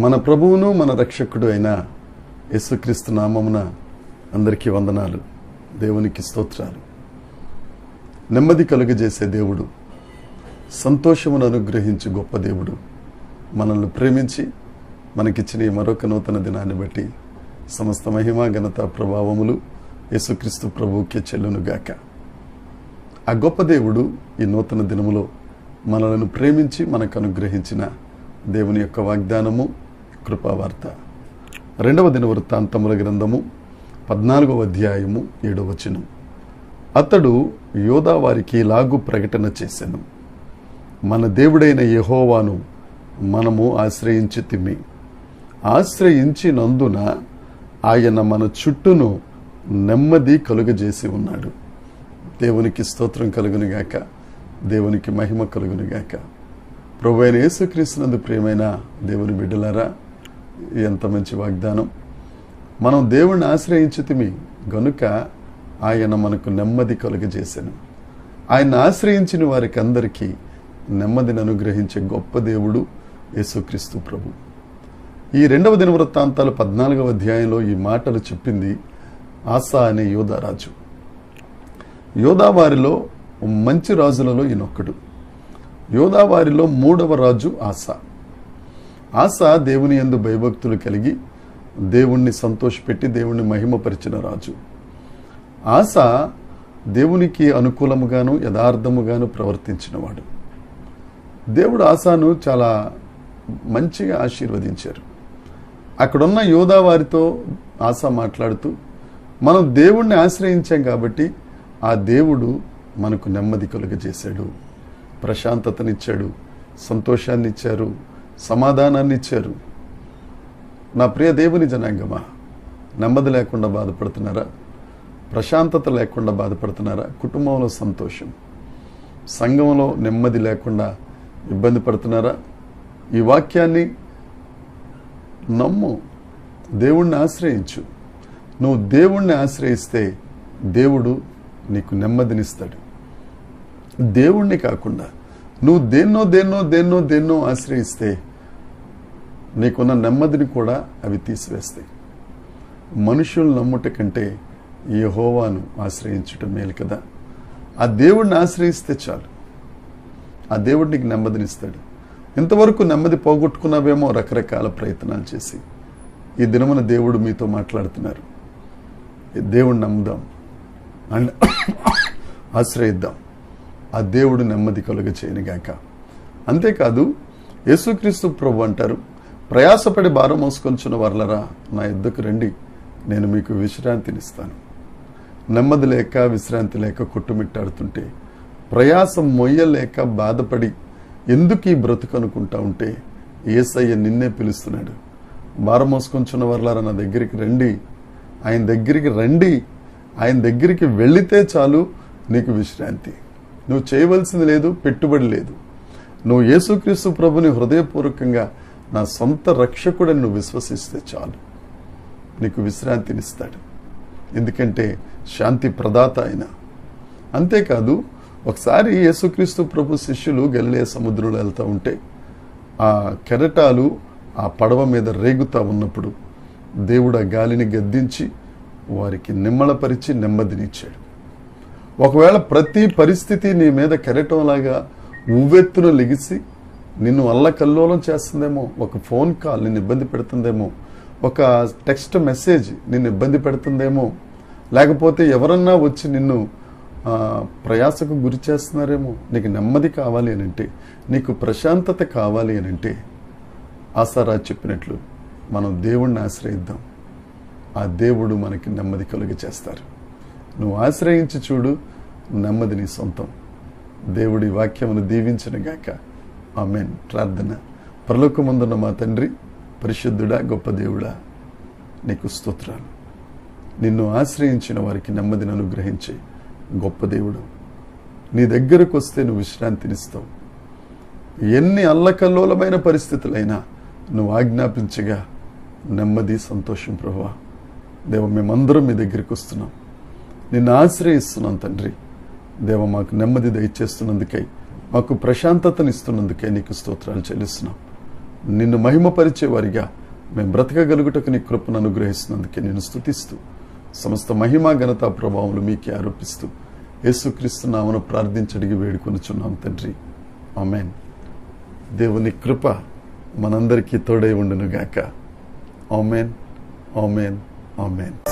మన ప్రభువును మన రక్షకుడు అయిన యేసుక్రీస్తు నామమున అందరికీ వందనాలు. దేవునికి స్తోత్రాలు. నెమ్మది కలుగజేసే దేవుడు, సంతోషమును అనుగ్రహించి గొప్ప దేవుడు మనల్ని ప్రేమించి మనకిచ్చిన ఈ మరొక నూతన దినాన్ని బట్టి సమస్త మహిమ ఘనత ప్రభావములు యేసుక్రీస్తు ప్రభువుకే చెల్లునుగాక. ఆ గొప్ప దేవుడు ఈ నూతన దినములో మనలను ప్రేమించి మనకు అనుగ్రహించిన దేవుని యొక్క వాగ్దానము, కృపావార్త. 2వ దినవృత్తాంతముల గ్రంథము 14వ అధ్యాయము 7వ వచనం. అతడు యోధా వారికి ఇలాగు ప్రకటన చేసెను, మన దేవుడైన యెహోవాను మనము ఆశ్రయించితిమి. ఆశ్రయించినందున ఆయన మన చుట్టూను నెమ్మది కలుగజేసి ఉన్నాడు. దేవునికి స్తోత్రం కలుగునుగాక, దేవునికి మహిమ కలుగునుగాక. ప్రభువైన యేసుక్రీస్తునందు ప్రియమైన దేవుని బిడ్డలారా, ఎంత మంచి వాగ్దానం. మనం దేవుణ్ణి ఆశ్రయించితిమి గనుక ఆయన మనకు నెమ్మది కలుగజేశాను. ఆయన ఆశ్రయించిన వారికి అందరికీ నెమ్మదిని అనుగ్రహించే గొప్ప దేవుడు యేసుక్రీస్తు ప్రభు. ఈ 2వ దినవృత్తాంతాలు 14వ అధ్యాయంలో ఈ మాటలు చెప్పింది ఆసా అనే యోధా రాజు. యోధా వారిలో మంచి రాజులలో ఈయనొక్కడు. యోధా వారిలో 3వ రాజు ఆసా. ఆసా దేవుని యందు భయభక్తులు కలిగి దేవుణ్ణి సంతోషపెట్టి దేవుణ్ణి మహిమపరిచిన రాజు. ఆసా దేవునికి అనుకూలముగాను యథార్థముగాను ప్రవర్తించినవాడు. దేవుడు ఆసాను చాలా మంచిగా ఆశీర్వదించారు. అక్కడున్న యోధా వారితో ఆసా మాట్లాడుతూ, మనం దేవుణ్ణి ఆశ్రయించాం కాబట్టి ఆ దేవుడు మనకు నెమ్మది కలుగజేశాడు, ప్రశాంతతనిచ్చాడు, సంతోషాన్ని ఇచ్చారు, సమాధానాన్ని ఇచ్చారు. నా ప్రియ దేవుని జనాంగమా, నెమ్మది లేకుండా బాధపడుతున్నారా? ప్రశాంతత లేకుండా బాధపడుతున్నారా? కుటుంబంలో సంతోషం, సంఘంలో నెమ్మది లేకుండా ఇబ్బంది పడుతున్నారా? ఈ వాక్యాన్ని నమ్ము, దేవుణ్ణి ఆశ్రయించు. నువ్వు దేవుణ్ణి ఆశ్రయిస్తే దేవుడు నీకు నెమ్మదినిస్తాడు. దేవుణ్ణి కాకుండా నువ్వు దేన్నో ఆశ్రయిస్తే నీకున్న నెమ్మదిని కూడా అవి తీసివేస్తాయి. మనుషులను నమ్ముట కంటే యెహోవాను ఆశ్రయించటం మేలు కదా. ఆ దేవుడిని ఆశ్రయిస్తే చాలు, ఆ దేవుడు నీకు నెమ్మదినిస్తాడు. ఇంతవరకు నెమ్మది పోగొట్టుకున్నావేమో రకరకాల ప్రయత్నాలు చేసి. ఈ దినమున దేవుడు మీతో మాట్లాడుతున్నారు. దేవుడిని నమ్ముదాం అండ్ ఆశ్రయిద్దాం. ఆ దేవుడు నెమ్మది కలుగ చేయనుగాక. అంతేకాదు, యేసుక్రీస్తు ప్రభు అంటారు, ప్రయాసపడి భారం మోసుకొంచున్న వారలరా నా యొద్దకు రండి, నేను మీకు విశ్రాంతినిస్తాను. నెమ్మది లేక విశ్రాంతి లేక కొట్టుమిట్టాడుతుంటే, ప్రయాసం మొయ్యలేక బాధపడి ఎందుకు ఈ బ్రతుకు అనుకుంటా ఉంటే యేసయ్య నిన్నే పిలుస్తున్నాడు. భారం మోసుకొంచున్న వారలరా నా దగ్గరికి రండి, ఆయన దగ్గరికి రండి. ఆయన దగ్గరికి వెళితే చాలు నీకు విశ్రాంతి. నువ్వు చేయవలసింది లేదు, పెట్టుబడి లేదు. నువ్వు యేసుక్రీస్తు ప్రభుని హృదయపూర్వకంగా నా సొంత రక్షకుడని నువ్వు విశ్వసిస్తే చాలు, నీకు విశ్రాంతినిస్తాడు. ఎందుకంటే శాంతి ప్రదాత ఆయన. అంతేకాదు, ఒకసారి యేసుక్రీస్తు ప్రభు శిష్యులు గలిలయ సముద్రంలో వెళ్తూ ఉంటే ఆ కెరటాలు ఆ పడవ మీద రేగుతూ ఉన్నప్పుడు దేవుడు ఆ గాలిని గద్దించి వారికి నిమ్మళపరిచి నెమ్మదినిచ్చాడు. ఒకవేళ ప్రతి పరిస్థితి నీ మీద కెరటంలాగా ఉవ్వెత్తున లెగిసి నిన్ను అల్లకల్లోలం చేస్తుందేమో, ఒక ఫోన్ కాల్ నిన్ను ఇబ్బంది పెడుతుందేమో, ఒక టెక్స్ట్ మెసేజ్ నిన్ను ఇబ్బంది పెడుతుందేమో, లేకపోతే ఎవరన్నా వచ్చి నిన్ను ప్రయాసకు గురి చేస్తున్నారేమో, నీకు నెమ్మది కావాలి అనంటే, నీకు ప్రశాంతత కావాలి అనంటే ఆసారాజు చెప్పినట్లు మనం దేవుణ్ణి ఆశ్రయిద్దాం. ఆ దేవుడు మనకి నెమ్మది కలుగ చేస్తారు. నువ్వు ఆశ్రయించి చూడు, నెమ్మది నీ సొంతం. దేవుడి వాక్యమును దీవించునుగాక. ఆమేన్. ప్రార్థన. పరలోకమందున్న మా తండ్రి, పరిశుద్ధుడా, గొప్ప దేవుడా, నీకు స్తోత్రాలు. నిన్ను ఆశ్రయించిన వారికి నెమ్మదిని అనుగ్రహించే గొప్ప దేవుడు. నీ దగ్గరకు వస్తే నువ్వు విశ్రాంతినిస్తావు. ఎన్ని అల్లకల్లోలమైన పరిస్థితులైనా నువ్వు ఆజ్ఞాపించగా నెమ్మది, సంతోషం. ప్రభువా, దేవ, మేమందరం మీ దగ్గరికి వస్తున్నాం, నిన్ను ఆశ్రయిస్తున్నాం తండ్రి. దేవ మాకు నెమ్మది దయచేస్తున్నందుకై, మాకు ప్రశాంతతనిస్తున్నందుకే నీకు స్తోత్రాలు చెల్లిస్తున్నాం. నిన్ను మహిమపరిచే వారిగా మేము బ్రతకగలుగుటకు నీ కృపను అనుగ్రహిస్తున్నందుకే నేను స్తుతిస్తూ, సమస్త మహిమ ఘనత ప్రభావములు మీకే ఆరోపిస్తూ యేసుక్రీస్తు నామమున ప్రార్థించడిగి వేడుకొనుచున్నాం తండ్రి. ఆమేన్. దేవుని కృప మనందరికీ తోడై ఉండునుగాక. ఆమేన్, ఆమేన్, ఆమేన్.